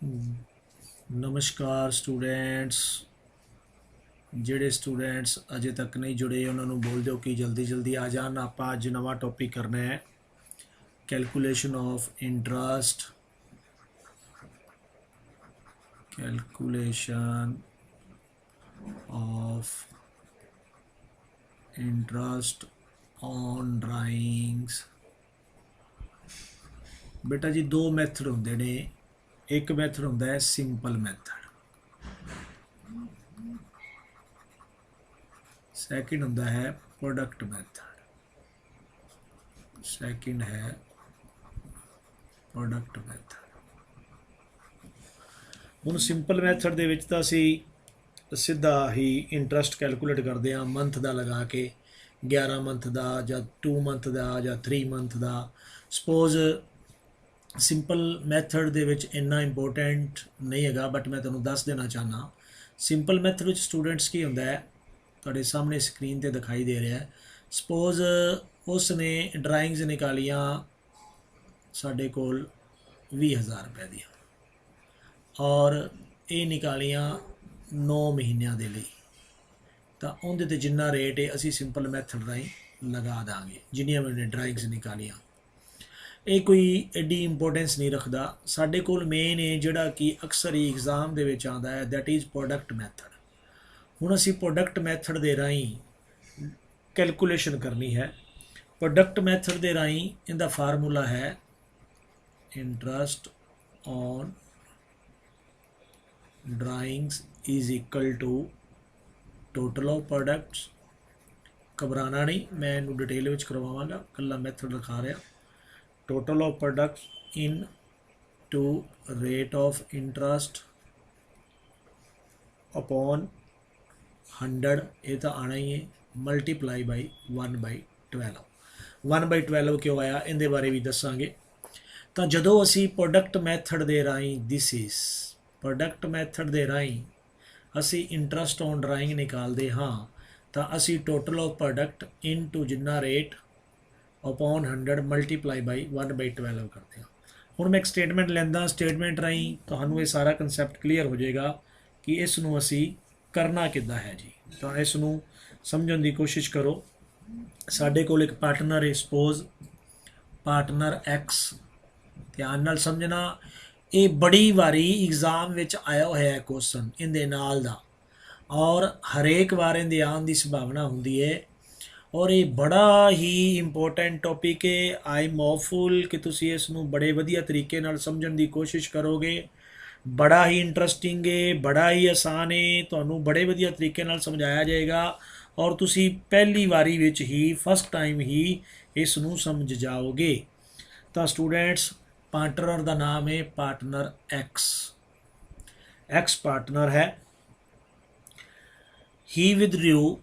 नमस्कार स्टूडेंट्स। ਜਿਹੜੇ स्टूडेंट्स अजे तक नहीं जुड़े उन्होंने बोल दो कि जल्दी जल्दी आ जान। आप अज नवा टॉपिक करना है calculation of interest. Calculation of interest on drawings. बेटा जी दो मैथड होंगे ने। एक मैथड होंदा है सिंपल मैथड, सैकेंड होंदा है प्रोडक्ट मैथड। सैकेंड है प्रोडक्ट मैथड। ਹੁਣ ਸਿੰਪਲ ਮੈਥਡ ਦੇ ਵਿੱਚ ਤਾਂ ਅਸੀਂ ਸਿੱਧਾ ਹੀ ਇੰਟਰਸਟ ਕੈਲਕੂਲੇਟ ਕਰਦੇ ਹਾਂ ਮੰਥ ਦਾ ਲਗਾ ਕੇ, 11 ਮੰਥ ਦਾ ਜਾਂ 2 ਮੰਥ ਦਾ ਜਾਂ 3 ਮੰਥ ਦਾ। ਸਪੋਜ਼ ਸਿੰਪਲ ਮੈਥਡ ਦੇ ਵਿੱਚ ਇੰਨਾ ਇੰਪੋਰਟੈਂਟ ਨਹੀਂ ਹੈਗਾ, ਬਟ ਮੈਂ ਤੁਹਾਨੂੰ ਦੱਸ ਦੇਣਾ ਚਾਹੁੰਦਾ। ਸਿੰਪਲ ਮੈਥਡ ਵਿੱਚ ਸਟੂਡੈਂਟਸ ਕੀ ਹੁੰਦਾ ਹੈ, ਤੁਹਾਡੇ ਸਾਹਮਣੇ ਸਕਰੀਨ ਤੇ ਦਿਖਾਈ ਦੇ ਰਿਹਾ ਹੈ। ਸਪੋਜ਼ ਉਸ ਨੇ ਡਰਾਇੰਗਸ ਨਿਕਾਲੀਆਂ ਸਾਡੇ ਕੋਲ 20,000 ਰੁਪਏ ਦੀਆਂ, ਔਰ ਇਹ ਨਿਕਾਲੀਆਂ 9 ਮਹੀਨਿਆਂ ਦੇ ਲਈ, ਤਾਂ ਉਹਦੇ 'ਤੇ ਜਿੰਨਾ ਰੇਟ ਹੈ ਅਸੀਂ ਸਿੰਪਲ ਮੈਥਡ ਰਾਹੀਂ ਲਗਾ ਦਾਂਗੇ ਜਿੰਨੀਆਂ ਮੈਨੇ ਡਰਾਇੰਗਸ ਨਿਕਾਲੀਆਂ। ਇਹ ਕੋਈ ਐਡੀ ਇੰਪੋਰਟੈਂਸ ਨਹੀਂ ਰੱਖਦਾ। ਸਾਡੇ ਕੋਲ ਮੇਨ ਹੈ ਜਿਹੜਾ ਕਿ ਅਕਸਰ ਹੀ ਐਗਜ਼ਾਮ ਦੇ ਵਿੱਚ ਆਉਂਦਾ ਹੈ, ਦੈਟ ਇਜ਼ ਪ੍ਰੋਡਕਟ ਮੈਥਡ। ਹੁਣ ਅਸੀਂ ਪ੍ਰੋਡਕਟ ਮੈਥਡ ਦੇ ਰਾਹੀਂ ਕੈਲਕੂਲੇਸ਼ਨ ਕਰਨੀ ਹੈ। ਪ੍ਰੋਡਕਟ ਮੈਥਡ ਦੇ ਰਾਹੀਂ ਇਹਦਾ ਫਾਰਮੂਲਾ ਹੈ interest on drawings is equal to total of products। घबराना नहीं, मैं इनू डिटेल में करवावांगा, कल्ला मैथड लिखा रहा। Total of products into rate of interest upon 100, ये तो आना ही है, मल्टीप्लाई बाई 1/12। 1/12 क्यों आया इनके बारे भी दसांगे। तो जदों असी प्रोडक्ट मैथड दे राही दिस इज प्रोडक्ट मैथड दे राही असी इंटरस्ट ऑन ड्राइंग निकालते हाँ, तो असी total of product into जिन्ना रेट अपॉन 100 मल्टीप्लाई बाई 1/12 करते हैं। हुण मैं एक स्टेटमेंट लैंदा, स्टेटमेंट राही तुहानूं ये सारा कंसैप्ट क्लीयर हो जाएगा कि इस नूं असी करना किद्दां है जी। तो इस नूं समझण दी कोशिश करो। साडे कोल एक पार्टनर है, सपोज पार्टनर एक्स। ध्यान नाल समझना, ये बड़ी वारी एग्जाम विच आया होया है क्वेश्चन इहदे नाल दा, और हरेक बार इहदे आउण दी संभावना हुंदी है, और ये बड़ा ही इंपॉर्टेंट टॉपिक है। आई एम होपफुल कि तुसीं इस नूं बड़े वधिया तरीके नाल समझण दी कोशिश करोगे। बड़ा ही इंटरस्टिंग है, बड़ा ही आसान है, तुहानूं बड़े वधिया तरीके नाल समझाया जाएगा, और तुसीं पहली वारी विच ही फस्ट टाइम ही इस नूं समझ जाओगे। तो स्टूडेंट्स पार्टनर का नाम है पार्टनर एक्स। एक्स पार्टनर है। ही withdrew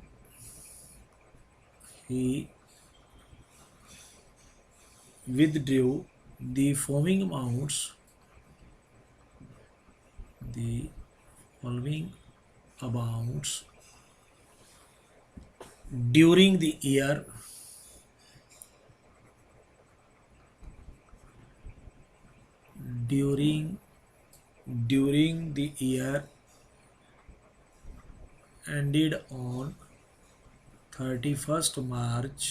the following amounts during the year ended on 31st March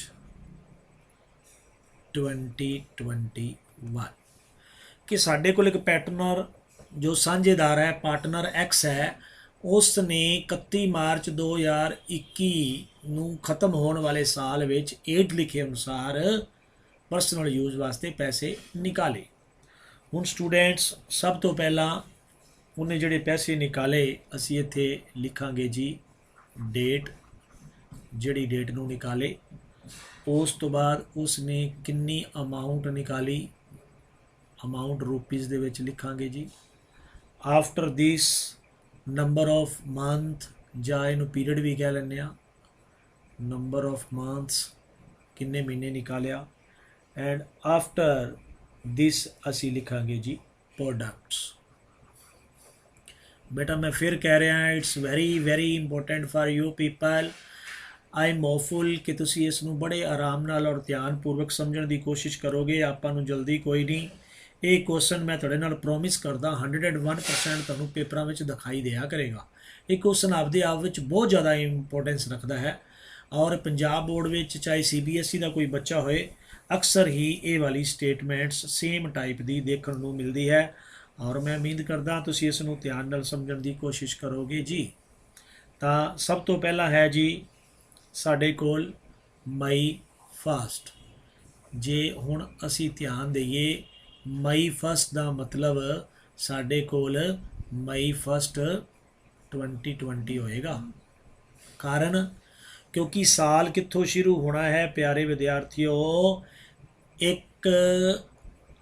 2021। कि साढ़े को एक पार्टनर जो साझेदार है पार्टनर एक्स है, उसने 31 मार्च 2021 नूं खत्म होने वाले साल विच 8 लिखे अनुसार परसनल यूज वास्ते पैसे निकाले। हुण स्टूडेंट्स सब तो पहला उन्हें जिहड़े पैसे निकाले असी इत्थे लिखांगे जी डेट, जिहड़ी डेट नूं निकाले। उस तो बाद उसने कितनी अमाउंट निकाली, अमाउंट रुपीज़ दे विच लिखांगे जी। After this number of month, जां इहनूं पीरियड भी कह लैंदे आ, नंबर ऑफ मंथ्स किन्ने महीने निकालिया। एंड आफ्टर दिस असी लिखांगे जी प्रोडक्ट्स। बेटा मैं फिर कह रहा, it's very important for you people. I am hopeful कि तुसी इस नूं बड़े आराम नाल और ध्यानपूर्वक समझण दी कोशिश करोगे। आपां नूं जल्दी कोई नहीं, ਇਹ ਕੁਐਸਚਨ ਮੈਂ ਤੁਹਾਡੇ ਨਾਲ ਪ੍ਰੋਮਿਸ ਕਰਦਾ 101% ਤੁਹਾਨੂੰ ਪੇਪਰਾਂ ਵਿੱਚ ਦਿਖਾਈ ਦਿਆ ਕਰੇਗਾ। ਇਹ ਕੁਐਸਚਨ ਆਪਦੇ ਆਪ ਵਿੱਚ ਬਹੁਤ ਜ਼ਿਆਦਾ ਇੰਪੋਰਟੈਂਸ ਰੱਖਦਾ ਹੈ ਔਰ ਪੰਜਾਬ ਬੋਰਡ ਵਿੱਚ ਚਾਹੇ CBSE ਦਾ ਕੋਈ ਬੱਚਾ ਹੋਏ ਅਕਸਰ ਹੀ ਇਹ ਵਾਲੀ ਸਟੇਟਮੈਂਟਸ ਸੇਮ ਟਾਈਪ ਦੀ ਦੇਖਣ ਨੂੰ ਮਿਲਦੀ ਹੈ ਔਰ ਮੈਂ ਉਮੀਦ ਕਰਦਾ ਤੁਸੀਂ ਇਸ ਨੂੰ ਧਿਆਨ ਨਾਲ ਸਮਝਣ ਦੀ ਕੋਸ਼ਿਸ਼ ਕਰੋਗੇ ਜੀ। ਤਾਂ ਸਭ ਤੋਂ ਪਹਿਲਾਂ ਹੈ ਜੀ ਸਾਡੇ ਕੋਲ ਮਈ ਫਸਟ। ਜੇ ਹੁਣ ਅਸੀਂ ਧਿਆਨ ਦਈਏ ਮਈ ਫਸਟ ਦਾ ਮਤਲਬ ਸਾਡੇ ਕੋਲ ਮਈ ਫਸਟ 2020 ਹੋਏਗਾ। ਕਾਰਨ ਕਿਉਂਕਿ ਸਾਲ ਕਿੱਥੋਂ ਸ਼ੁਰੂ ਹੋਣਾ ਹੈ ਪਿਆਰੇ ਵਿਦਿਆਰਥੀਓ, 1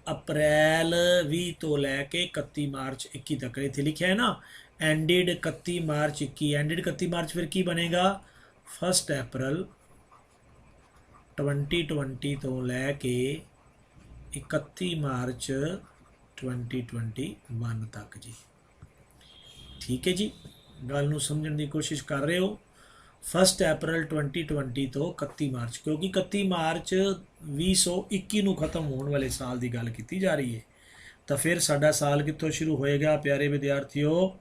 ਅਪ੍ਰੈਲ 20 ਤੋਂ ਲੈ ਕੇ 31 ਮਾਰਚ 21 ਤੱਕ। ਇੱਥੇ ਲਿਖਿਆ ਹੈ ਨਾ ਐਂਡਿਡ 31 ਮਾਰਚ 21, ਐਂਡਿਡ 31 ਮਾਰਚ ਫਿਰ ਕੀ ਬਣੇਗਾ 1 ਅਪ੍ਰੈਲ 2020 ਤੋਂ ਲੈ ਕੇ 31 ਮਾਰਚ 2021 ਤੱਕ ਜੀ। ਠੀਕ ਹੈ ਜੀ, ਗੱਲ ਨੂੰ ਸਮਝਣ ਦੀ ਕੋਸ਼ਿਸ਼ ਕਰ ਰਹੇ ਹੋ। 1 ਅਪ੍ਰੈਲ 2020 ਤੋਂ 31 ਮਾਰਚ, ਕਿਉਂਕਿ 31 ਮਾਰਚ 2021 ਨੂੰ ਖਤਮ ਹੋਣ ਵਾਲੇ ਸਾਲ ਦੀ ਗੱਲ ਕੀਤੀ ਜਾ ਰਹੀ ਹੈ। ਤਾਂ ਫਿਰ ਸਾਡਾ ਸਾਲ ਕਿੱਥੋਂ ਸ਼ੁਰੂ ਹੋਏਗਾ ਪਿਆਰੇ ਵਿਦਿਆਰਥੀਓ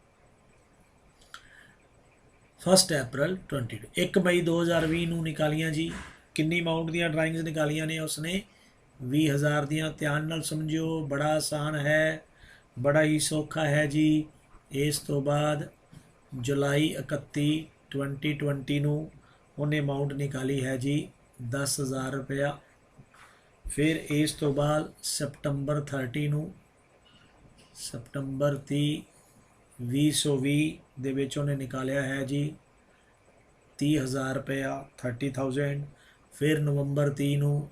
1 ਅਪ੍ਰੈਲ 2020। 1 ਮਈ 2020 ਨੂੰ ਨਿਕਾਲੀਆਂ ਜੀ। ਕਿੰਨੀ ਅਮਾਊਂਟ ਦੀਆਂ ਡਰਾਇੰਗਸ ਨਿਕਾਲੀਆਂ ਨੇ ਉਸਨੇ 20,000 ਦੀਆਂ। ਧਿਆਨ ਨਾਲ ਸਮਝਿਓ, ਬੜਾ ਆਸਾਨ ਹੈ, ਬੜਾ ਹੀ ਸੌਖਾ ਹੈ ਜੀ। ਇਸ ਤੋਂ ਬਾਅਦ ਜੁਲਾਈ 31 2020 ਨੂੰ ਉਹਨੇ ਅਮਾਊਂਟ ਨਿਕਾਲੀ ਹੈ ਜੀ 10,000 ਰੁਪਇਆ। ਫਿਰ ਇਸ ਤੋਂ ਬਾਅਦ ਸਤੰਬਰ 30 ਨੂੰ, ਸਤੰਬਰ 30 2020 ਦੇ ਵਿੱਚ ਉਹਨੇ ਨਿਕਾਲਿਆ ਹੈ ਜੀ 30,000 ਰੁਪਇਆ 30,000। ਫਿਰ ਨਵੰਬਰ 30 ਨੂੰ,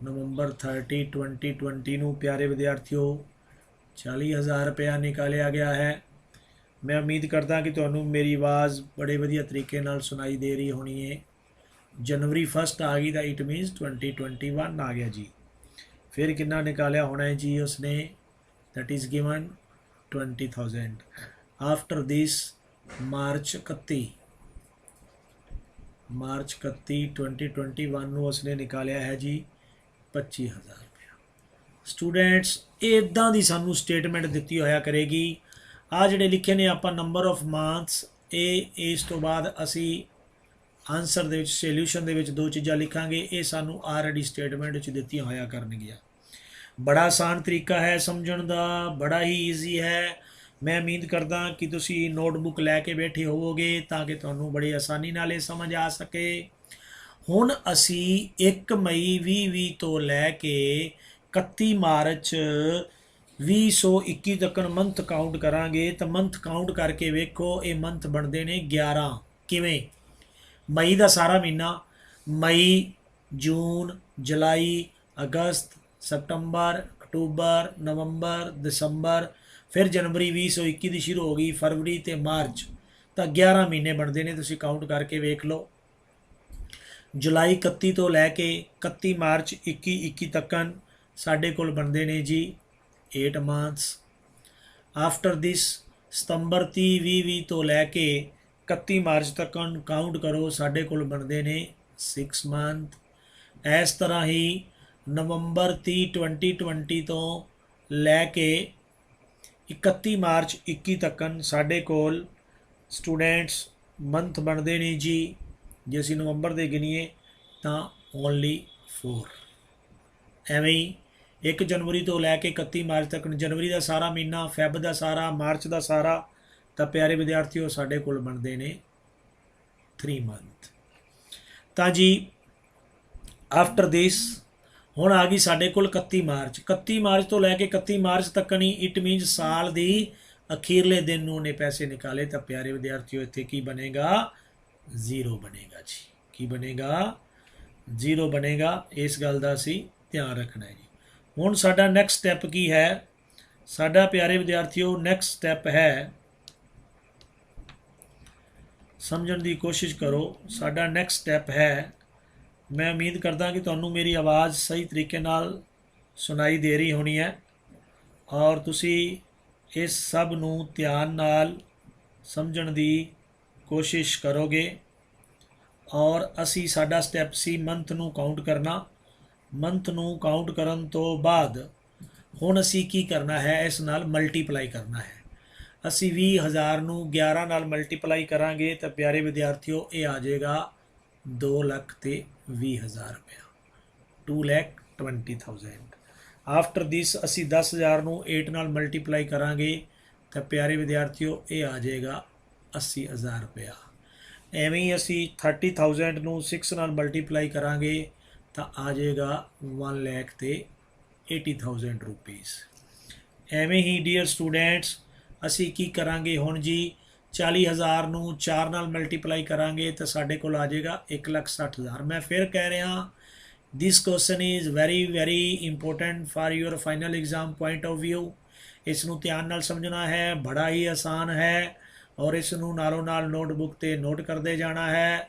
ਨਵੰਬਰ 30 2020 ਨੂੰ ਪਿਆਰੇ ਵਿਦਿਆਰਥੀਓ 40,000 ਰੁਪਇਆ ਨਿਕਾਲਿਆ ਗਿਆ ਹੈ। ਮੈਂ ਉਮੀਦ ਕਰਦਾ ਕਿ ਤੁਹਾਨੂੰ ਮੇਰੀ ਆਵਾਜ਼ ਬੜੇ ਵਧੀਆ ਤਰੀਕੇ ਨਾਲ ਸੁਣਾਈ ਦੇ ਰਹੀ ਹੋਣੀ ਹੈ। ਜਨਵਰੀ 1 ਆ ਗਈ ਤਾਂ ਇਟ ਮੀਨਸ 2021 ਆ ਗਿਆ ਜੀ। ਫਿਰ ਕਿੰਨਾ ਨਿਕਾਲਿਆ ਹੋਣਾ ਹੈ ਜੀ ਉਸਨੇ, that is given 20,000। after this March 31 2021 ਨੂੰ ਉਸਨੇ ਨਿਕਾਲਿਆ ਹੈ ਜੀ 25,000 ਰੁਪਇਆ। ਸਟੂਡੈਂਟਸ ਇੱਦਾਂ ਦੀ ਸਾਨੂੰ ਸਟੇਟਮੈਂਟ ਦਿੱਤੀ ਹੋਇਆ ਕਰੇਗੀ। ਆ ਜਿਹੜੇ ਲਿਖੇ ਨੇ ਆਪਾਂ ਨੰਬਰ ਆਫ ਮੰਥਸ, ਇਹ ਇਸ ਤੋਂ ਬਾਅਦ ਅਸੀਂ ਆਨਸਰ ਦੇ ਵਿੱਚ ਸੋਲਿਊਸ਼ਨ ਦੇ ਵਿੱਚ ਦੋ ਚੀਜ਼ਾਂ ਲਿਖਾਂਗੇ। ਇਹ ਸਾਨੂੰ ਆਲਰੇਡੀ ਸਟੇਟਮੈਂਟ ਵਿੱਚ ਦਿੱਤੀਆਂ ਹੋਇਆ ਕਰਨਗੀਆਂ। ਬੜਾ ਆਸਾਨ ਤਰੀਕਾ ਹੈ ਸਮਝਣ ਦਾ, ਬੜਾ ਹੀ ਈਜ਼ੀ ਹੈ। ਮੈਂ ਉਮੀਦ ਕਰਦਾ ਕਿ ਤੁਸੀਂ ਨੋਟਬੁੱਕ ਲੈ ਕੇ ਬੈਠੇ ਹੋਵੋਗੇ ਤਾਂ ਕਿ ਤੁਹਾਨੂੰ ਬੜੀ ਆਸਾਨੀ ਨਾਲ ਇਹ ਸਮਝ ਆ ਸਕੇ। ਹੁਣ ਅਸੀਂ 1 ਮਈ 2020 ਤੋਂ ਲੈ ਕੇ 31 ਮਾਰਚ 2021 ਤੱਕ ਮੰਥ ਕਾਊਂਟ ਕਰਾਂਗੇ। ਤਾਂ ਮੰਥ ਕਾਊਂਟ ਕਰਕੇ ਵੇਖੋ, ਇਹ ਮੰਥ ਬਣਦੇ ਨੇ 11। ਕਿਵੇਂ? ਮਈ ਦਾ ਸਾਰਾ ਮਹੀਨਾ, ਮਈ, ਜੂਨ, ਜੁਲਾਈ, ਅਗਸਤ, ਸਤੰਬਰ, ਅਕਤੂਬਰ, ਨਵੰਬਰ, ਦਸੰਬਰ, ਫਿਰ ਜਨਵਰੀ 2021 ਦੀ ਸ਼ੁਰੂ ਹੋ ਗਈ, ਫਰਵਰੀ ਅਤੇ ਮਾਰਚ। ਤਾਂ 11 ਮਹੀਨੇ ਬਣਦੇ ਨੇ, ਤੁਸੀਂ ਕਾਊਂਟ ਕਰਕੇ ਵੇਖ ਲਓ। ਜੁਲਾਈ 31 ਤੋਂ ਲੈ ਕੇ 31 ਮਾਰਚ 2021 ਤੱਕ ਸਾਡੇ ਕੋਲ ਬਣਦੇ ਨੇ ਜੀ 8 ਮੰਥਸ। ਆਫਟਰ ਦਿਸ ਸਤੰਬਰ 30 2020 ਤੋਂ ਲੈ ਕੇ 31 ਮਾਰਚ ਤੱਕ ਕਾਊਂਟ ਕਰੋ, ਸਾਡੇ ਕੋਲ ਬਣਦੇ ਨੇ 6 ਮੰਥ। ਇਸ ਤਰ੍ਹਾਂ ਹੀ ਨਵੰਬਰ 30 2020 ਤੋਂ ਲੈ ਕੇ 31 ਮਾਰਚ 21 ਤੱਕ ਸਾਡੇ ਕੋਲ ਸਟੂਡੈਂਟਸ ਮੰਥ ਬਣਦੇ ਨੇ ਜੀ। ਜੇ ਅਸੀਂ ਨਵੰਬਰ ਦੇ ਗਿਣੀਏ ਤਾਂ ਓਨਲੀ 4। ਐਵੇਂ ਹੀ 1 ਜਨਵਰੀ ਤੋਂ ਲੈ ਕੇ 31 ਮਾਰਚ ਤੱਕ ਜਨਵਰੀ ਦਾ ਸਾਰਾ ਮਹੀਨਾ, ਫੈਬ ਦਾ ਸਾਰਾ, ਮਾਰਚ ਦਾ ਸਾਰਾ। ਤਾਂ ਪਿਆਰੇ ਵਿਦਿਆਰਥੀਓ ਸਾਡੇ ਕੋਲ ਬਣਦੇ ਨੇ 3 ਮੰਥ। ਤਾਂ ਜੀ ਆਫਟਰ ਦਿਸ ਹੁਣ ਆ ਗਈ ਸਾਡੇ ਕੋਲ 31 ਮਾਰਚ। 31 ਮਾਰਚ ਤੋਂ ਲੈ ਕੇ 31 ਮਾਰਚ ਤੱਕ ਨਹੀਂ, ਇਟ ਮੀਨਸ ਸਾਲ ਦੀ ਅਖੀਰਲੇ ਦਿਨ ਨੂੰ ਉਹਨੇ ਪੈਸੇ ਨਿਕਾਲੇ। ਤਾਂ ਪਿਆਰੇ ਵਿਦਿਆਰਥੀਓ ਇੱਥੇ ਕੀ ਬਣੇਗਾ? 0 ਬਣੇਗਾ ਜੀ। ਕੀ ਬਣੇਗਾ? 0 ਬਣੇਗਾ। ਇਸ ਗੱਲ ਦਾ ਅਸੀਂ ਧਿਆਨ ਰੱਖਣਾ ਹੈ ਜੀ। ਹੁਣ ਸਾਡਾ ਨੈਕਸਟ ਸਟੈਪ ਕੀ ਹੈ? ਸਾਡਾ ਪਿਆਰੇ ਵਿਦਿਆਰਥੀਓ ਨੈਕਸਟ ਸਟੈਪ ਹੈ, ਸਮਝਣ ਦੀ ਕੋਸ਼ਿਸ਼ ਕਰੋ। ਸਾਡਾ ਨੈਕਸਟ ਸਟੈਪ ਹੈ, ਮੈਂ ਉਮੀਦ ਕਰਦਾ ਕਿ ਤੁਹਾਨੂੰ ਮੇਰੀ ਆਵਾਜ਼ ਸਹੀ ਤਰੀਕੇ ਨਾਲ ਸੁਣਾਈ ਦੇ ਰਹੀ ਹੋਣੀ ਹੈ ਔਰ ਤੁਸੀਂ ਇਸ ਸਭ ਨੂੰ ਧਿਆਨ ਨਾਲ ਸਮਝਣ ਦੀ ਕੋਸ਼ਿਸ਼ ਕਰੋਗੇ। ਔਰ ਅਸੀਂ ਸਾਡਾ ਸਟੈਪ ਸੀ ਮੰਥ ਨੂੰ ਕਾਊਂਟ ਕਰਨਾ। ਮੰਥ ਨੂੰ ਕਾਊਂਟ ਕਰਨ ਤੋਂ ਬਾਅਦ ਹੁਣ ਅਸੀਂ ਕੀ ਕਰਨਾ ਹੈ, ਇਸ ਨਾਲ ਮਲਟੀਪਲਾਈ ਕਰਨਾ ਹੈ। ਅਸੀਂ 20,000 ਨੂੰ 11 ਨਾਲ ਮਲਟੀਪਲਾਈ ਕਰਾਂਗੇ ਤਾਂ ਪਿਆਰੇ ਵਿਦਿਆਰਥੀਓ ਇਹ ਆ ਜਾਏਗਾ 2,20,000 ਰੁਪਇਆ, 2,20,000। ਆਫਟਰ ਦਿਸ ਅਸੀਂ 10,000 ਨੂੰ 8 ਨਾਲ ਮਲਟੀਪਲਾਈ ਕਰਾਂਗੇ ਤਾਂ ਪਿਆਰੇ ਵਿਦਿਆਰਥੀਓ ਇਹ ਆ ਜਾਏਗਾ 80,000 ਰੁਪਇਆ। ਐਵੇਂ ਹੀ ਅਸੀਂ 30,000 ਨੂੰ 6 ਨਾਲ ਮਲਟੀਪਲਾਈ ਕਰਾਂਗੇ ਤਾਂ ਆ ਜਾਏਗਾ 1,80,000 ਰੁਪੀਸ। ਐਵੇਂ ਹੀ ਡੀਅਰ ਸਟੂਡੈਂਟਸ ਅਸੀਂ ਕੀ ਕਰਾਂਗੇ ਹੁਣ ਜੀ, 40,000 ਨੂੰ 4 ਨਾਲ ਮਲਟੀਪਲਾਈ ਕਰਾਂਗੇ ਤਾਂ ਸਾਡੇ ਕੋਲ ਆ ਜਾਏਗਾ 1,60,000। ਮੈਂ ਫਿਰ ਕਹਿ ਰਿਹਾ, ਦਿਸ question is very very important for your final exam point of view. ਇਸ ਨੂੰ ਧਿਆਨ ਨਾਲ ਸਮਝਣਾ ਹੈ, ਬੜਾ ਹੀ ਆਸਾਨ ਹੈ ਔਰ ਇਸ ਨੂੰ ਨਾਲੋਂ ਨਾਲ ਨੋਟਬੁੱਕ 'ਤੇ ਨੋਟ ਕਰਦੇ ਜਾਣਾ ਹੈ।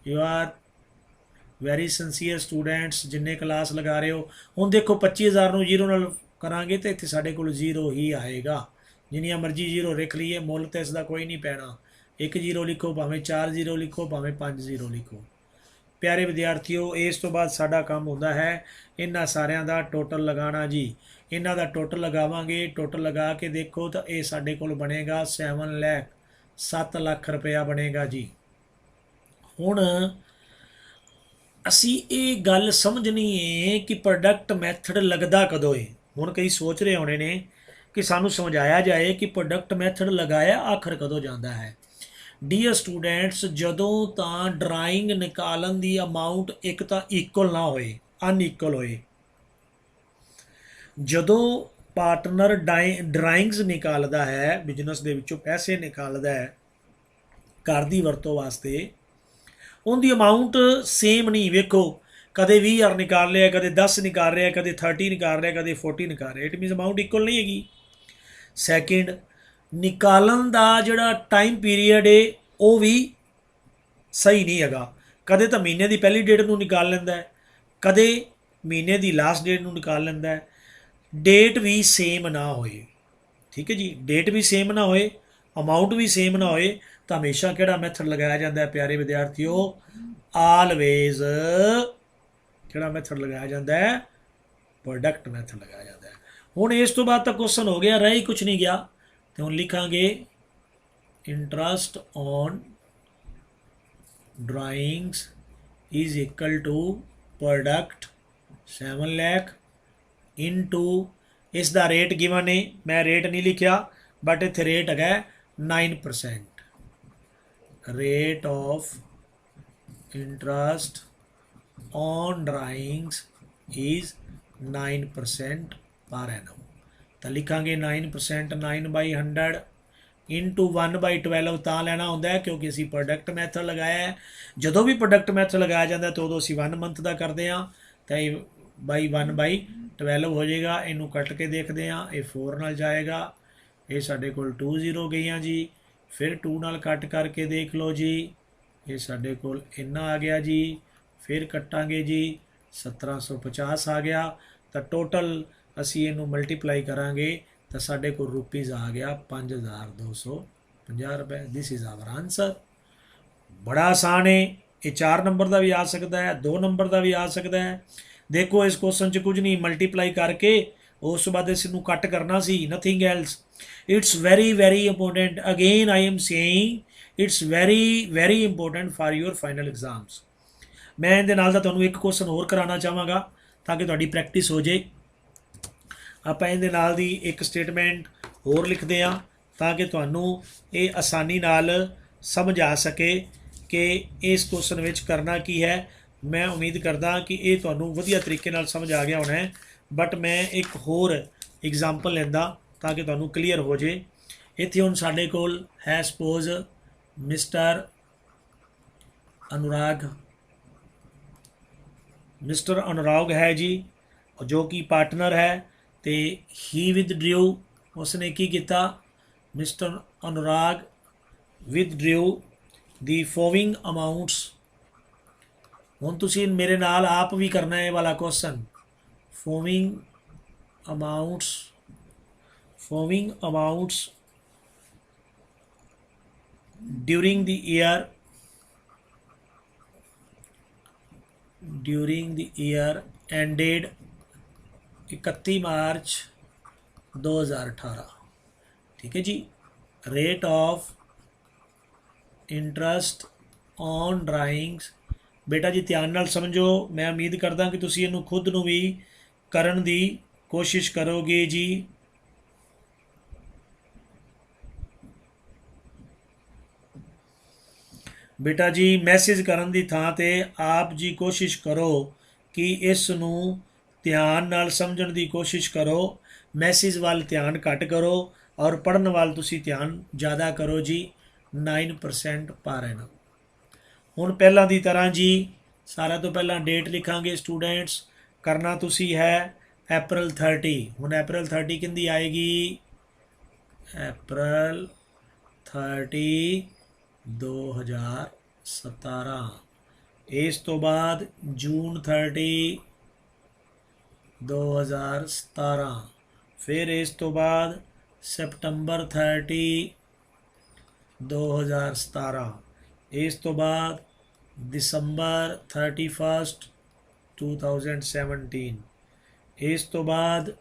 You are very sincere students ਜਿੰਨੇ ਕਲਾਸ ਲਗਾ ਰਹੇ ਹੋ। ਹੁਣ ਦੇਖੋ 25,000 ਨੂੰ 0 ਨਾਲ ਕਰਾਂਗੇ ਤਾਂ ਇੱਥੇ ਸਾਡੇ ਕੋਲ 0 ਹੀ ਆਏਗਾ। ਜਿੰਨੀਆਂ ਮਰਜ਼ੀ 0 ਲਿਖ ਲਈਏ, ਮੁੱਲ ਤਾਂ ਇਸ ਦਾ ਕੋਈ ਨਹੀਂ ਪੈਣਾ। 1 0 ਲਿਖੋ, ਭਾਵੇਂ 4 0 ਲਿਖੋ, ਭਾਵੇਂ 5 0 ਲਿਖੋ। ਪਿਆਰੇ ਵਿਦਿਆਰਥੀਓ ਇਸ ਤੋਂ ਬਾਅਦ ਸਾਡਾ ਕੰਮ ਹੁੰਦਾ ਹੈ ਇਹਨਾਂ ਸਾਰਿਆਂ ਦਾ ਟੋਟਲ ਲਗਾਉਣਾ ਜੀ। ਇਹਨਾਂ ਦਾ ਟੋਟਲ ਲਗਾਵਾਂਗੇ, ਟੋਟਲ ਲਗਾ ਕੇ ਦੇਖੋ ਤਾਂ ਇਹ ਸਾਡੇ ਕੋਲ ਬਣੇਗਾ 7 ਲੱਖ ਰੁਪਇਆ ਬਣੇਗਾ ਜੀ। ਹੁਣ ਅਸੀਂ ਇਹ ਗੱਲ ਸਮਝਣੀ ਹੈ ਕਿ ਪ੍ਰੋਡਕਟ ਮੈਥਡ ਲੱਗਦਾ ਕਦੋਂ ਹੈ। ਹੁਣ ਕਈ ਸੋਚ ਰਹੇ ਹੋਣੇ ਨੇ ਕਿ ਸਾਨੂੰ ਸਮਝਾਇਆ ਜਾਏ ਕਿ ਪ੍ਰੋਡਕਟ ਮੈਥਡ ਲਗਾਇਆ ਆਖਰ ਕਦੋਂ ਜਾਂਦਾ ਹੈ। ਡੀਅਰ ਸਟੂਡੈਂਟਸ ਜਦੋਂ ਤਾਂ ਡਰਾਇੰਗ ਨਿਕਾਲਣ ਦੀ ਅਮਾਊਂਟ ਇੱਕ ਤਾਂ ਇਕੁਅਲ ਨਾ ਹੋਏ, ਅਨਇਕੁਅਲ ਹੋਏ। ਜਦੋਂ ਪਾਰਟਨਰ ਡਰਾਇੰਗਸ ਨਿਕਾਲਦਾ ਹੈ, ਬਿਜ਼ਨਸ ਦੇ ਵਿੱਚੋਂ ਪੈਸੇ ਨਿਕਾਲਦਾ ਹੈ ਘਰ ਦੀ ਵਰਤੋਂ ਵਾਸਤੇ, ਉਹਦੀ ਅਮਾਊਂਟ ਸੇਮ ਨਹੀਂ। ਵੇਖੋ ਕਦੇ 20,000 ਨਿਕਾਲ ਰਿਹਾ, ਕਦੇ 10 ਨਿਕਾਲ ਰਿਹਾ, ਕਦੇ 30 ਨਿਕਾਲ ਰਿਹਾ, ਕਦੇ 40 ਨਿਕਾਲ ਰਿਹਾ। ਇਟ ਮੀਨਸ ਅਮਾਊਂਟ ਇਕੁਅਲ ਨਹੀਂ ਹੈਗੀ। ਸੈਕਿੰਡ, ਨਿਕਾਲਣ ਦਾ ਜਿਹੜਾ ਟਾਈਮ ਪੀਰੀਅਡ ਹੈ ਉਹ ਵੀ ਸਹੀ ਨਹੀਂ ਹੈਗਾ। ਕਦੇ ਤਾਂ ਮਹੀਨੇ ਦੀ ਪਹਿਲੀ ਡੇਟ ਨੂੰ ਨਿਕਾਲ ਲੈਂਦਾ ਹੈ, ਕਦੇ ਮਹੀਨੇ ਦੀ ਲਾਸਟ ਡੇਟ ਨੂੰ ਨਿਕਾਲ ਲੈਂਦਾ ਹੈ। ਡੇਟ ਵੀ ਸੇਮ ਨਾ ਹੋਏ, ਠੀਕ ਹੈ ਜੀ, ਡੇਟ ਵੀ ਸੇਮ ਨਾ ਹੋਏ, ਅਮਾਊਂਟ ਵੀ ਸੇਮ ਨਾ ਹੋਏ ਤਾਂ ਹਮੇਸ਼ਾ ਕਿਹੜਾ ਮੈਥਡ ਲਗਾਇਆ ਜਾਂਦਾ ਹੈ ਪਿਆਰੇ ਵਿਦਿਆਰਥੀਓ? ਆਲਵੇਜ਼ ਕਿਹੜਾ ਮੈਥਡ ਲਗਾਇਆ ਜਾਂਦਾ ਹੈ? ਪ੍ਰੋਡਕਟ ਮੈਥਡ ਲਗਾਇਆ ਜਾਂਦਾ ਹੈ। ਹੁਣ ਇਸ ਤੋਂ ਬਾਅਦ ਤਾਂ ਕੁਐਸਚਨ ਹੋ ਗਿਆ, ਰਹਿ ਹੀ ਕੁਛ ਨਹੀਂ ਗਿਆ। ਤੇ ਹੁਣ ਲਿਖਾਂਗੇ interest on drawings is equal to product 7 lakh into ਇਸ ਦਾ ਰੇਟ ਗਿਵਨ ਹੈ। ਮੈਂ ਰੇਟ ਨਹੀਂ ਲਿਖਿਆ ਬਟ ਇੱਥੇ ਰੇਟ ਹੈਗਾ 9%। rate of interest on drawings is 9% per annum। ਤਾਂ ਲਿਖਾਂਗੇ 9%, 9/100 ਇੰਟੂ 1/12 ਤਾਂ ਲੈਣਾ ਹੁੰਦਾ ਹੈ ਕਿਉਂਕਿ ਅਸੀਂ ਪ੍ਰੋਡਕਟ ਮੈਥਡ ਲਗਾਇਆ ਹੈ। ਜਦੋਂ ਵੀ ਪ੍ਰੋਡਕਟ ਮੈਥਡ ਲਗਾਇਆ ਜਾਂਦਾ ਤਾਂ ਉਦੋਂ ਅਸੀਂ 1 ਮੰਥ ਦਾ ਕਰਦੇ ਹਾਂ ਤਾਂ ਇਹ 1/12 ਹੋ ਜਾਏਗਾ। ਇਹਨੂੰ ਕੱਟ ਕੇ ਦੇਖਦੇ ਹਾਂ, ਇਹ 4 ਨਾਲ ਜਾਏਗਾ, ਇਹ ਸਾਡੇ ਕੋਲ 2 0 ਗਈਆਂ ਜੀ। ਫਿਰ 2 ਨਾਲ ਕੱਟ ਕਰਕੇ ਦੇਖ ਲਓ ਜੀ, ਇਹ ਸਾਡੇ ਕੋਲ ਇੰਨਾ ਆ ਗਿਆ ਜੀ। ਫਿਰ ਕੱਟਾਂਗੇ ਜੀ 1750 ਆ ਗਿਆ। ਤਾਂ ਟੋਟਲ ਅਸੀਂ ਇਹਨੂੰ ਮਲਟੀਪਲਾਈ ਕਰਾਂਗੇ ਤਾਂ ਸਾਡੇ ਕੋਲ ਰੁਪੀਜ਼ ਆ ਗਿਆ 5,250 ਰੁਪਏ। This is our answer. ਬੜਾ ਆਸਾਨ ਹੈ। ਇਹ 4 ਨੰਬਰ ਦਾ ਵੀ ਆ ਸਕਦਾ ਹੈ, 2 ਨੰਬਰ ਦਾ ਵੀ ਆ ਸਕਦਾ ਹੈ। ਦੇਖੋ ਇਸ ਕੁਐਸਚਨ 'ਚ ਕੁਝ ਨਹੀਂ, ਮਲਟੀਪਲਾਈ ਕਰਕੇ ਉਸ ਤੋਂ ਬਾਅਦ ਇਸ ਨੂੰ ਕੱਟ ਕਰਨਾ ਸੀ, nothing else. it's very important, again I am saying it's very important for your final exams। ਮੈਂ ਇਹਦੇ ਨਾਲ ਦਾ ਤੁਹਾਨੂੰ ਇੱਕ ਕੁਐਸਚਨ ਹੋਰ ਕਰਾਉਣਾ ਚਾਹਾਂਗਾ ਤਾਂ ਕਿ ਤੁਹਾਡੀ ਪ੍ਰੈਕਟਿਸ ਹੋ ਜੇ। ਆਪਾਂ ਇਹਦੇ ਨਾਲ ਦੀ ਇੱਕ ਸਟੇਟਮੈਂਟ ਹੋਰ ਲਿਖਦੇ ਹਾਂ ਤਾਂ ਕਿ ਤੁਹਾਨੂੰ ਇਹ ਆਸਾਨੀ ਨਾਲ ਸਮਝ ਆ ਸਕੇ ਕਿ ਇਸ ਕੁਐਸਚਨ ਵਿੱਚ ਕਰਨਾ ਕੀ ਹੈ। ਮੈਂ ਉਮੀਦ ਕਰਦਾ ਕਿ ਇਹ ਤੁਹਾਨੂੰ ਵਧੀਆ ਤਰੀਕੇ ਨਾਲ ਸਮਝ ਆ ਗਿਆ ਹੋਣਾ ਹੈ, ਬਟ ਮੈਂ ਇੱਕ ਹੋਰ ਐਗਜ਼ਾਮਪਲ ਲੈਂਦਾ ਤਾਂ ਕਿ ਤੁਹਾਨੂੰ ਕਲੀਅਰ ਹੋ ਜੇ। ਇੱਥੇ ਹੁਣ ਸਾਡੇ ਕੋਲ ਹੈ ਸਪੋਜ਼ ਮਿਸਟਰ ਅਨੁਰਾਗ ਹੈ ਜੀ, ਜੋ ਕਿ ਪਾਰਟਨਰ ਹੈ ਤੇ ਹੀ ਵਿਦਡ੍ਰਿਊ, ਉਸਨੇ ਕੀ ਕੀਤਾ? Mister Anurag withdrew the following amounts. ਹੁਣ ਤੁਸੀਂ ਮੇਰੇ ਨਾਲ ਆਪ ਵੀ ਕਰਨਾ ਹੈ ਇਹ ਵਾਲਾ question. Following amounts during the year ended 31 March 2018। ठीक है जी। Rate of interest on drawings ਬੇਟਾ ਜੀ ਧਿਆਨ ਨਾਲ ਸਮਝੋ। ਮੈਂ ਉਮੀਦ ਕਰਦਾ ਕਿ ਤੁਸੀਂ ਇਹਨੂੰ ਖੁਦ ਨੂੰ ਵੀ ਕਰਨ ਦੀ ਕੋਸ਼ਿਸ਼ ਕਰੋਗੇ ਜੀ। ਬੇਟਾ ਜੀ ਮੈਸੇਜ ਕਰਨ ਦੀ ਥਾਂ 'ਤੇ ਆਪ ਜੀ ਕੋਸ਼ਿਸ਼ ਕਰੋ ਕਿ ਇਸ ਨੂੰ ਧਿਆਨ ਨਾਲ ਸਮਝਣ ਦੀ ਕੋਸ਼ਿਸ਼ ਕਰੋ। ਮੈਸੇਜ ਵੱਲ ਧਿਆਨ ਘੱਟ ਕਰੋ ਔਰ ਪੜ੍ਹਨ ਵੱਲ ਤੁਸੀਂ ਧਿਆਨ ਜ਼ਿਆਦਾ ਕਰੋ ਜੀ। 9% ਪਰ ਐਨਮ। ਹੁਣ ਪਹਿਲਾਂ ਦੀ ਤਰ੍ਹਾਂ ਜੀ ਸਾਰਿਆਂ ਤੋਂ ਪਹਿਲਾਂ ਡੇਟ ਲਿਖਾਂਗੇ ਸਟੂਡੈਂਟਸ। ਕਰਨਾ ਤੁਸੀਂ ਹੈ April 30। ਹੁਣ April 30 ਕਿੰਦੀ ਆਏਗੀ? April 30 2017। ਇਸ ਤੋਂ ਬਾਅਦ June 30 2017। ਫਿਰ ਇਸ ਤੋਂ ਬਾਅਦ September 30 2017। ਇਸ ਤੋਂ ਬਾਅਦ December 31 2017। ਇਸ ਤੋਂ ਬਾਅਦ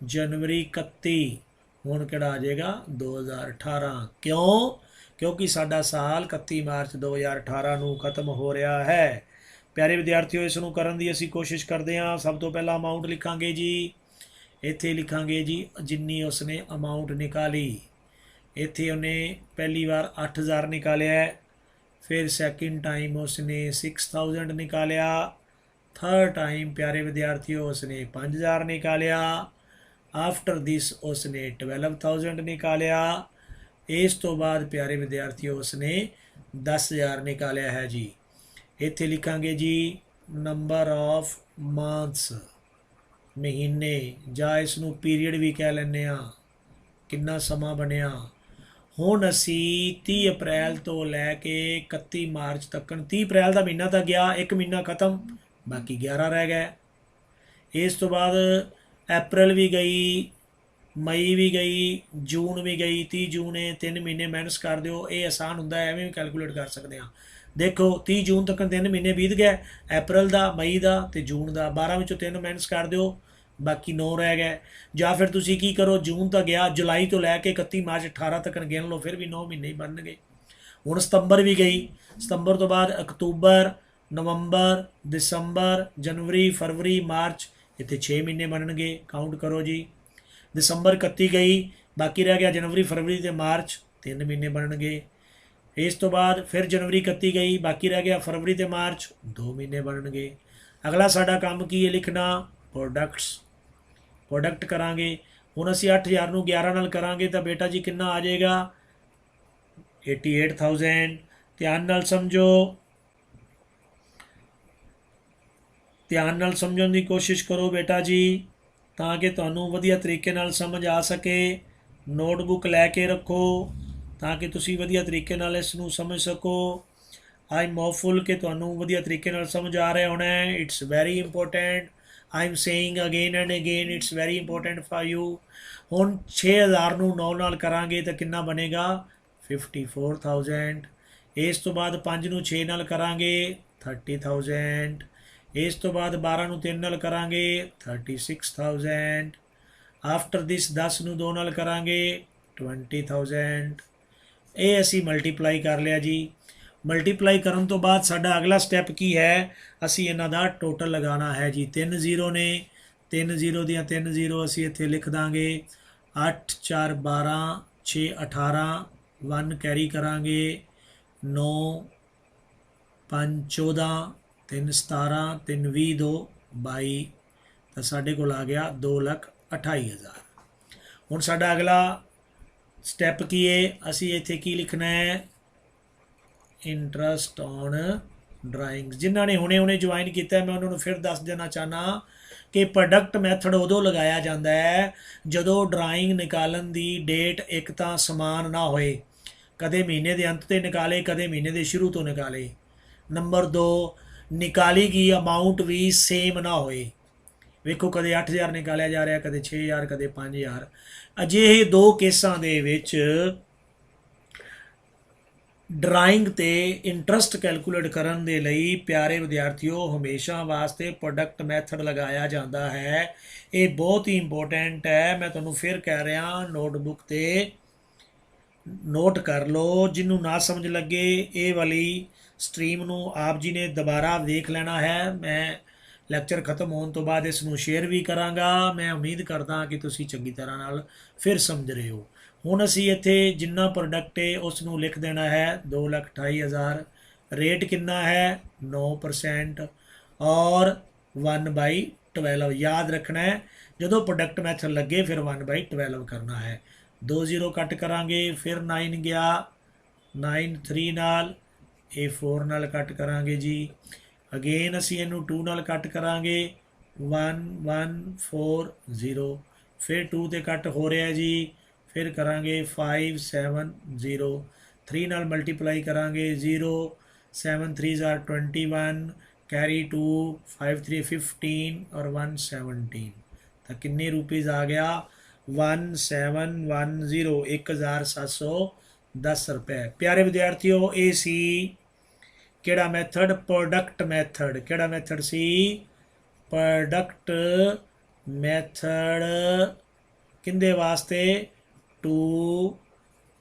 January 31। ਹੁਣ ਕਿਹੜਾ ਆ ਜਾਏਗਾ? 2018। ਕਿਉਂ? ਕਿਉਂਕਿ ਸਾਡਾ ਸਾਲ 31 ਮਾਰਚ 2018 ਨੂੰ ਖਤਮ ਹੋ ਰਿਹਾ ਹੈ। ਪਿਆਰੇ ਵਿਦਿਆਰਥੀਓ, ਇਸ ਨੂੰ ਕਰਨ ਦੀ ਅਸੀਂ ਕੋਸ਼ਿਸ਼ ਕਰਦੇ ਹਾਂ। ਸਭ ਤੋਂ ਪਹਿਲਾਂ ਅਮਾਊਂਟ ਲਿਖਾਂਗੇ ਜੀ। ਇੱਥੇ ਲਿਖਾਂਗੇ ਜੀ ਜਿੰਨੀ ਉਸਨੇ ਅਮਾਊਂਟ ਨਿਕਾਲੀ। ਇੱਥੇ ਉਹਨੇ ਪਹਿਲੀ ਵਾਰ 8000 ਨਿਕਾਲਿਆ। फिर सेकंड टाइम उसने 6000 निकालिया। थर्ड टाइम प्यारे विद्यार्थियों उसने 5000 निकालिया। आफ्टर दिस उसने 12000 निकालिया। इस तो बाद प्यारे विद्यार्थियों उसने 10000 निकालिया है जी। इत्थे लिखांगे जी नंबर ऑफ मंथ्स, महीने, ਜਾਂ ਇਸ ਨੂੰ ਪੀਰੀਅਡ ਵੀ ਕਹਿ ਲੈਂਦੇ ਹਾਂ। ਕਿੰਨਾ ਸਮਾਂ ਬਣਿਆ। ਹੁਣ ਅਸੀਂ 30 ਅਪ੍ਰੈਲ ਤੋਂ ਲੈ ਕੇ 31 ਮਾਰਚ ਤੱਕ, 30 ਅਪ੍ਰੈਲ ਦਾ ਮਹੀਨਾ ਤਾਂ ਗਿਆ, ਇੱਕ ਮਹੀਨਾ ਖਤਮ, ਬਾਕੀ 11 ਰਹਿ ਗਏ। ਇਸ ਤੋਂ ਬਾਅਦ ਅਪ੍ਰੈਲ ਵੀ ਗਈ, ਮਈ ਵੀ ਗਈ, ਜੂਨ ਵੀ ਗਈ। 30 ਜੂਨ ਹੈ, 3 ਮਹੀਨੇ ਮਾਈਨਸ ਕਰ ਦਿਓ। ਇਹ ਆਸਾਨ ਹੁੰਦਾ, ਐਵੇਂ ਵੀ ਕੈਲਕੂਲੇਟ ਕਰ ਸਕਦੇ ਹਾਂ। ਦੇਖੋ 30 ਜੂਨ ਤੱਕ 3 ਮਹੀਨੇ ਬੀਤ ਗਏ, ਅਪ੍ਰੈਲ ਦਾ, ਮਈ ਦਾ ਅਤੇ ਜੂਨ ਦਾ। 12 ਵਿੱਚੋਂ 3 ਮਾਈਨਸ ਕਰ ਦਿਓ, ਬਾਕੀ 9 ਰਹਿ ਗਏ। ਜਾਂ ਫਿਰ ਤੁਸੀਂ ਕੀ ਕਰੋ, ਜੂਨ ਤਾਂ ਗਿਆ, ਜੁਲਾਈ ਤੋਂ ਲੈ ਕੇ 31 ਮਾਰਚ 18 ਤੱਕ ਗਿਣ ਲਓ, ਫਿਰ ਵੀ 9 ਮਹੀਨੇ ਹੀ ਬਣਨਗੇ। ਹੁਣ ਸਤੰਬਰ ਵੀ ਗਈ, ਸਤੰਬਰ ਤੋਂ ਬਾਅਦ ਅਕਤੂਬਰ, ਨਵੰਬਰ, ਦਸੰਬਰ, ਜਨਵਰੀ, ਫਰਵਰੀ, ਮਾਰਚ, ਇੱਥੇ 6 ਮਹੀਨੇ ਬਣਨਗੇ। ਕਾਊਂਟ ਕਰੋ ਜੀ। ਦਸੰਬਰ 31 ਗਈ, ਬਾਕੀ ਰਹਿ ਗਿਆ ਜਨਵਰੀ, ਫਰਵਰੀ ਅਤੇ ਮਾਰਚ, 3 ਮਹੀਨੇ ਬਣਨਗੇ। ਇਸ ਤੋਂ ਬਾਅਦ ਫਿਰ ਜਨਵਰੀ 31 ਗਈ, ਬਾਕੀ ਰਹਿ ਗਿਆ ਫਰਵਰੀ ਅਤੇ ਮਾਰਚ, 2 ਮਹੀਨੇ ਬਣਨਗੇ। ਅਗਲਾ ਸਾਡਾ ਕੰਮ ਕੀ ਹੈ? ਲਿਖਣਾ ਪ੍ਰੋਡਕਟਸ। ਪ੍ਰੋਡਕਟ ਕਰਾਂਗੇ। ਹੁਣ ਅਸੀਂ 8000 ਨੂੰ 11 ਨਾਲ ਕਰਾਂਗੇ ਤਾਂ ਬੇਟਾ ਜੀ ਕਿੰਨਾ ਆ ਜਾਏਗਾ? 88000। ਧਿਆਨ ਨਾਲ ਸਮਝੋ, ਧਿਆਨ ਨਾਲ ਸਮਝਣ ਦੀ ਕੋਸ਼ਿਸ਼ ਕਰੋ ਬੇਟਾ ਜੀ, ਤਾਂ ਕਿ ਤੁਹਾਨੂੰ ਵਧੀਆ ਤਰੀਕੇ ਨਾਲ ਸਮਝ ਆ ਸਕੇ। ਨੋਟਬੁੱਕ ਲੈ ਕੇ ਰੱਖੋ ਤਾਂ ਕਿ ਤੁਸੀਂ ਵਧੀਆ ਤਰੀਕੇ ਨਾਲ ਇਸ ਨੂੰ ਸਮਝ ਸਕੋ। ਆਈ ਐਮ ਹੋਪਫੁਲ ਕਿ ਤੁਹਾਨੂੰ ਵਧੀਆ ਤਰੀਕੇ ਨਾਲ ਸਮਝ ਆ ਰਿਹਾ ਹੋਣਾ ਹੈ। It's very important. I am saying again and again, it's very important for you। ਹੁਣ 6000 ਨੂੰ 9 ਨਾਲ ਕਰਾਂਗੇ ਤਾਂ ਕਿੰਨਾ ਬਣੇਗਾ? 54000। ਇਸ ਤੋਂ ਬਾਅਦ 5 ਨੂੰ 6 ਨਾਲ ਕਰਾਂਗੇ 30000। ਇਸ ਤੋਂ ਬਾਅਦ 12 ਨੂੰ 3 ਨਾਲ ਕਰਾਂਗੇ 36000। ਆਫਟਰ ਦਿਸ 10 ਨੂੰ 2 ਨਾਲ ਕਰਾਂਗੇ 20000। ਇਹ ਅਸੀਂ ਮਲਟੀਪਲਾਈ ਕਰ ਲਿਆ ਜੀ। ਮਲਟੀਪਲਾਈ ਕਰਨ ਤੋਂ ਬਾਅਦ ਸਾਡਾ ਅਗਲਾ ਸਟੈਪ ਕੀ ਹੈ? ਅਸੀਂ ਇਹਨਾਂ ਦਾ ਟੋਟਲ ਲਗਾਉਣਾ ਹੈ ਜੀ। 3 ਜ਼ੀਰੋ ਨੇ, 3 ਜ਼ੀਰੋ ਦੀਆਂ 3 ਜ਼ੀਰੋ ਅਸੀਂ ਇੱਥੇ ਲਿਖ ਦਾਂਗੇ। 8 4 12, 6 18, 1 ਕੈਰੀ ਕਰਾਂਗੇ, 9 5 14, 3 17, 3 20, 2 22, ਤਾਂ ਸਾਡੇ ਕੋਲ ਆ ਗਿਆ 2,28,000। ਹੁਣ ਸਾਡਾ ਅਗਲਾ ਸਟੈਪ ਕੀ ਹੈ? ਅਸੀਂ ਇੱਥੇ ਕੀ ਲਿਖਣਾ ਹੈ? Interest on drawings. ਜਿਨ੍ਹਾਂ ਨੇ ਹੁਣੇ ਜੁਆਇਨ ਕੀਤਾ, ਮੈਂ ਉਹਨਾਂ ਨੂੰ ਫਿਰ ਦੱਸ ਦੇਣਾ ਚਾਹੁੰਦਾ ਕਿ ਪ੍ਰੋਡਕਟ ਮੈਥਡ ਉਦੋਂ ਲਗਾਇਆ ਜਾਂਦਾ ਹੈ ਜਦੋਂ ਡਰਾਇੰਗ ਨਿਕਾਲਣ ਦੀ ਡੇਟ ਇੱਕ ਤਾਂ ਸਮਾਨ ਨਾ ਹੋਏ। ਕਦੇ ਮਹੀਨੇ ਦੇ ਅੰਤ 'ਤੇ ਨਿਕਾਲੇ, ਕਦੇ ਮਹੀਨੇ ਦੇ ਸ਼ੁਰੂ ਤੋਂ ਨਿਕਾਲੇ। ਨੰਬਰ 2, ਨਿਕਾਲੀ ਗਈ ਅਮਾਊਂਟ ਵੀ ਸੇਮ ਨਾ ਹੋਏ। ਵੇਖੋ ਕਦੇ 8000 ਨਿਕਾਲਿਆ ਜਾ ਰਿਹਾ, ਕਦੇ 6000, ਕਦੇ 5000। ਅਜਿਹੇ 2 ਕੇਸਾਂ ਦੇ ਵਿੱਚ ਡਰਾਇੰਗ ਤੇ ਇੰਟਰਸਟ ਕੈਲਕੂਲੇਟ ਕਰਨ ਦੇ ਲਈ ਪਿਆਰੇ ਵਿਦਿਆਰਥੀਓ ਹਮੇਸ਼ਾ ਵਾਸਤੇ ਪ੍ਰੋਡਕਟ ਮੈਥਡ ਲਗਾਇਆ ਜਾਂਦਾ ਹੈ। ਇਹ ਬਹੁਤ ਹੀ ਇੰਪੋਰਟੈਂਟ ਹੈ। ਮੈਂ ਤੁਹਾਨੂੰ ਫਿਰ ਕਹਿ ਰਿਹਾ, ਨੋਟਬੁੱਕ ਤੇ ਨੋਟ ਕਰ ਲਓ। ਜਿਹਨੂੰ ਨਾ ਸਮਝ ਲੱਗੇ ਇਹ ਵਾਲੀ ਸਟਰੀਮ ਨੂੰ ਆਪ ਜੀ ਨੇ ਦੁਬਾਰਾ ਦੇਖ ਲੈਣਾ ਹੈ। ਮੈਂ ਲੈਕਚਰ ਖਤਮ ਹੋਣ ਤੋਂ ਬਾਅਦ ਇਸ ਨੂੰ ਸ਼ੇਅਰ ਵੀ ਕਰਾਂਗਾ। ਮੈਂ ਉਮੀਦ ਕਰਦਾ ਕਿ ਤੁਸੀਂ ਚੰਗੀ ਤਰ੍ਹਾਂ ਨਾਲ ਫਿਰ ਸਮਝ ਰਹੇ ਹੋ। ਹੁਣ ਅਸੀਂ ਇੱਥੇ ਜਿੰਨਾ ਪ੍ਰੋਡਕਟ ਹੈ ਉਸ ਨੂੰ ਲਿਖ ਦੇਣਾ ਹੈ 2,28,000। ਰੇਟ ਕਿੰਨਾ ਹੈ 9% ਔਰ 1/12 ਯਾਦ ਰੱਖਣਾ ਹੈ। ਜਦੋਂ ਪ੍ਰੋਡਕਟ ਮੈਥਡ ਲੱਗੇ ਫਿਰ 1/12 ਕਰਨਾ ਹੈ। 2 0 ਕੱਟ ਕਰਾਂਗੇ, ਫਿਰ 9 ਗਿਆ, 9 3 ਨਾਲ, ਇਹ 4 ਨਾਲ ਕੱਟ ਕਰਾਂਗੇ ਜੀ। ਅਗੇਨ ਅਸੀਂ ਇਹਨੂੰ 2 ਨਾਲ ਕੱਟ ਕਰਾਂਗੇ, 1 1 4 0, ਫਿਰ 2 ਤੇ ਕੱਟ ਹੋ ਰਿਹਾ ਜੀ। ਫਿਰ ਕਰਾਂਗੇ 5 7 0, 3 ਨਾਲ ਮਲਟੀਪਲਾਈ ਕਰਾਂਗੇ 0 7 3 are 21, कैरी 2 5 3 15 और 1 17। ਤਾਂ ਕਿੰਨੇ ਰੁਪੀਜ਼ ਆ ਗਿਆ 1710, 1710 ਰੁਪਏ। ਪਿਆਰੇ ਵਿਦਿਆਰਥੀਓ ਇਹ ਸੀ ਕਿਹੜਾ ਮੈਥਡ, ਪ੍ਰੋਡਕਟ ਮੈਥਡ। ਕਿਹੜਾ ਮੈਥਡ ਸੀ, ਪ੍ਰੋਡਕਟ ਮੈਥਡ। ਕਿੰਦੇ ਵਾਸਤੇ, ਟੂ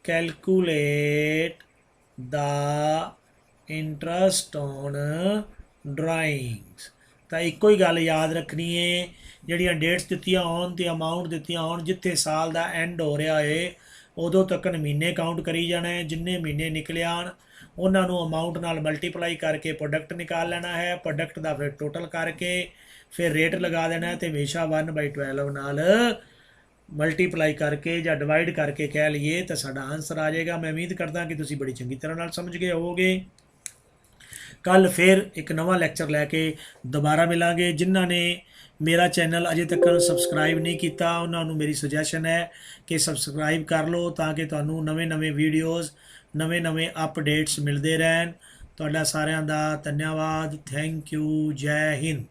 ਕੈਲਕੂਲੇਟ ਦਾ ਇੰਟਰਸਟ ਔਨ ਡਰਾਇੰਗਸ। ਤਾਂ ਇੱਕੋ ਹੀ ਗੱਲ ਯਾਦ ਰੱਖਣੀ ਹੈ, ਜਿਹੜੀਆਂ ਡੇਟਸ ਦਿੱਤੀਆਂ ਹੋਣ ਅਤੇ ਅਮਾਊਂਟ ਦਿੱਤੀਆਂ ਹੋਣ, ਜਿੱਥੇ ਸਾਲ ਦਾ ਐਂਡ ਹੋ ਰਿਹਾ ਹੈ ਉਦੋਂ ਤੱਕ ਮਹੀਨੇ ਕਾਊਂਟ ਕਰੀ ਜਾਣਾ ਹੈ। ਜਿੰਨੇ ਮਹੀਨੇ ਨਿਕਲੇ ਆਣ ਉਹਨਾਂ ਨੂੰ ਅਮਾਊਂਟ ਨਾਲ ਮਲਟੀਪਲਾਈ ਕਰਕੇ ਪ੍ਰੋਡਕਟ ਨਿਕਾਲ ਲੈਣਾ ਹੈ। ਪ੍ਰੋਡਕਟ ਦਾ ਫਿਰ ਟੋਟਲ ਕਰਕੇ ਫਿਰ ਰੇਟ ਲਗਾ ਦੇਣਾ ਅਤੇ ਹਮੇਸ਼ਾ 1/12 ਨਾਲ ਮਲਟੀਪਲਾਈ ਕਰਕੇ ਜਾਂ ਡਿਵਾਈਡ ਕਰਕੇ ਕਹਿ ਲਈਏ ਤਾਂ ਸਾਡਾ ਆਨਸਰ ਆ ਜਾਏਗਾ। ਮੈਂ ਉਮੀਦ ਕਰਦਾ ਕਿ ਤੁਸੀਂ ਬੜੀ ਚੰਗੀ ਤਰ੍ਹਾਂ ਨਾਲ ਸਮਝ ਗਏ ਹੋਵੋਗੇ। ਕੱਲ੍ਹ ਫਿਰ ਇੱਕ ਨਵਾਂ ਲੈਕਚਰ ਲੈ ਕੇ ਦੁਬਾਰਾ ਮਿਲਾਂਗੇ। ਜਿਨ੍ਹਾਂ ਨੇ ਮੇਰਾ ਚੈਨਲ ਅਜੇ ਤੱਕ ਸਬਸਕ੍ਰਾਈਬ ਨਹੀਂ ਕੀਤਾ ਉਹਨਾਂ ਨੂੰ ਮੇਰੀ ਸੁਜੈਸ਼ਨ ਹੈ ਕਿ ਸਬਸਕ੍ਰਾਈਬ ਕਰ ਲਓ ਤਾਂ ਕਿ ਤੁਹਾਨੂੰ ਨਵੇਂ ਵੀਡੀਓਜ਼, ਨਵੇਂ ਅਪਡੇਟਸ ਮਿਲਦੇ ਰਹਿਣ। ਤੁਹਾਡਾ ਸਾਰਿਆਂ ਦਾ ਧੰਨਵਾਦ। Thank you. ਜੈ ਹਿੰਦ।